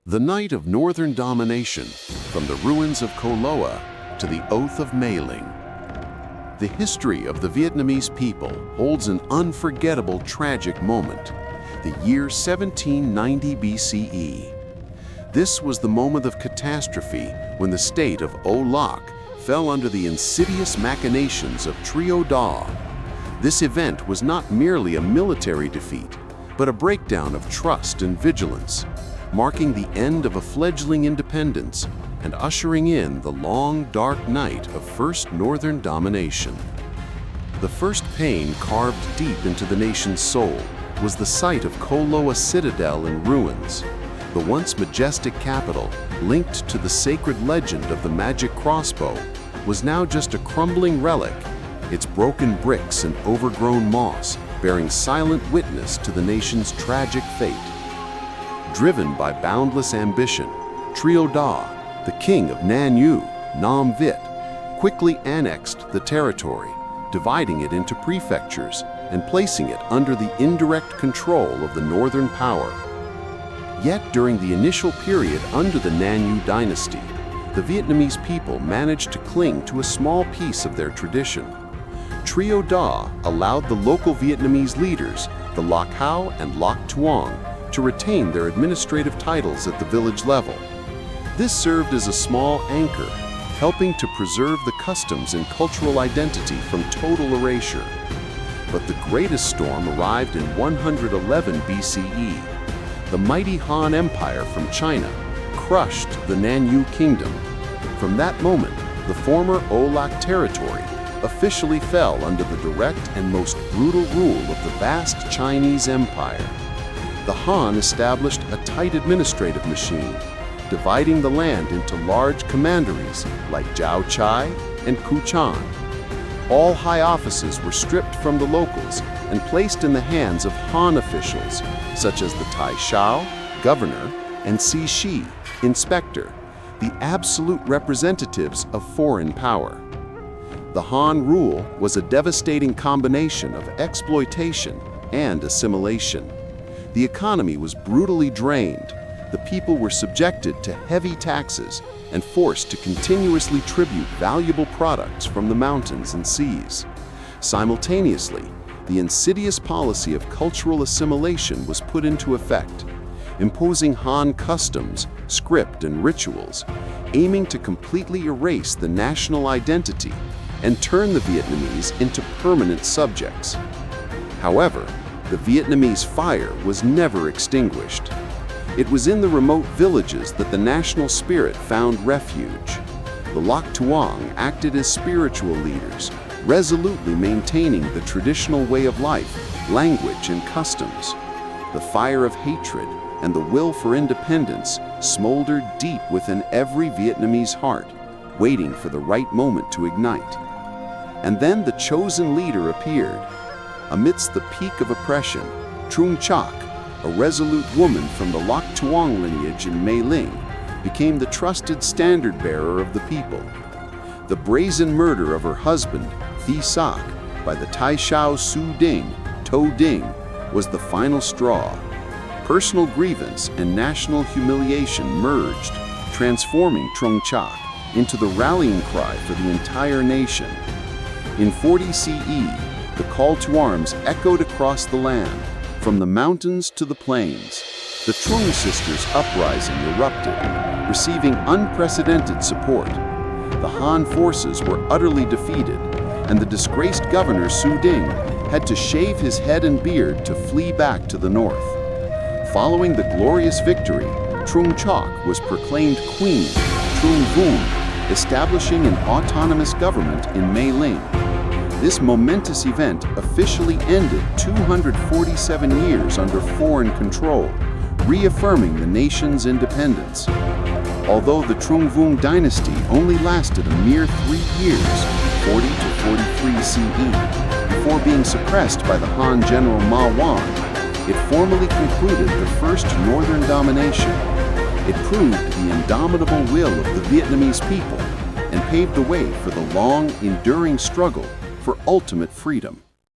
The night of Northern Domination, from the ruins of Ko Loa to the Oath of Mei Ling. The history of the Vietnamese people holds an unforgettable tragic moment, the year 1790 BCE. This was the moment of catastrophe when the state of O Loc fell under the insidious machinations of Trio Da. This event was not merely a military defeat, but a breakdown of trust and vigilance, marking the end of a fledgling independence and ushering in the long, dark night of First Northern Domination. The first pain carved deep into the nation's soul was the sight of Ko Loa Citadel in ruins. The once majestic capital, linked to the sacred legend of the magic crossbow, was now just a crumbling relic, its broken bricks and overgrown moss bearing silent witness to the nation's tragic fate. Driven by boundless ambition, Trio Da, the king of Nan Yu, Nam Viet, quickly annexed the territory, dividing it into prefectures and placing it under the indirect control of the northern power. Yet during the initial period under the Nan Yu dynasty, the Vietnamese people managed to cling to a small piece of their tradition. Trio Da allowed the local Vietnamese leaders, the Loc Hao and Loc Tuong, to retain their administrative titles at the village level. This served as a small anchor, helping to preserve the customs and cultural identity from total erasure. But the greatest storm arrived in 111 BCE. The mighty Han Empire from China crushed the Nan Yu kingdom. From that moment, the former O Loc territory officially fell under the direct and most brutal rule of the vast Chinese empire. The Han established a tight administrative machine, dividing the land into large commanderies like Jiao Chai and Kuchan. All high offices were stripped from the locals and placed in the hands of Han officials, such as the Tai Shao, governor, and Si Shi, inspector, the absolute representatives of foreign power. The Han rule was a devastating combination of exploitation and assimilation. The economy was brutally drained. The people were subjected to heavy taxes and forced to continuously tribute valuable products from the mountains and seas. Simultaneously, the insidious policy of cultural assimilation was put into effect, imposing Han customs, script, and rituals, aiming to completely erase the national identity and turn the Vietnamese into permanent subjects. However, the Vietnamese fire was never extinguished. It was in the remote villages that the national spirit found refuge. The Loc Tuong acted as spiritual leaders, resolutely maintaining the traditional way of life, language, and customs. The fire of hatred and the will for independence smoldered deep within every Vietnamese heart, waiting for the right moment to ignite. And then the chosen leader appeared. Amidst the peak of oppression, Trung Chac, a resolute woman from the Loc Tuong lineage in Mei Ling, became the trusted standard-bearer of the people. The brazen murder of her husband, Thi Sac, by the Tai Shao Su Ding, To Ding, was the final straw. Personal grievance and national humiliation merged, transforming Trung Chac into the rallying cry for the entire nation. In 40 CE, the call to arms echoed across the land, from the mountains to the plains. The Trung sisters' uprising erupted, receiving unprecedented support. The Han forces were utterly defeated, and the disgraced governor Su Ding had to shave his head and beard to flee back to the north. Following the glorious victory, Trung Chac was proclaimed Queen Trung Vuong, establishing an autonomous government in Mei Ling. This momentous event officially ended 247 years under foreign control, reaffirming the nation's independence. Although the Trung Vuong dynasty only lasted a mere 3 years, 40 to 43 CE, before being suppressed by the Han general Ma Wan, it formally concluded the First Northern Domination. It proved the indomitable will of the Vietnamese people and paved the way for the long, enduring struggle for ultimate freedom.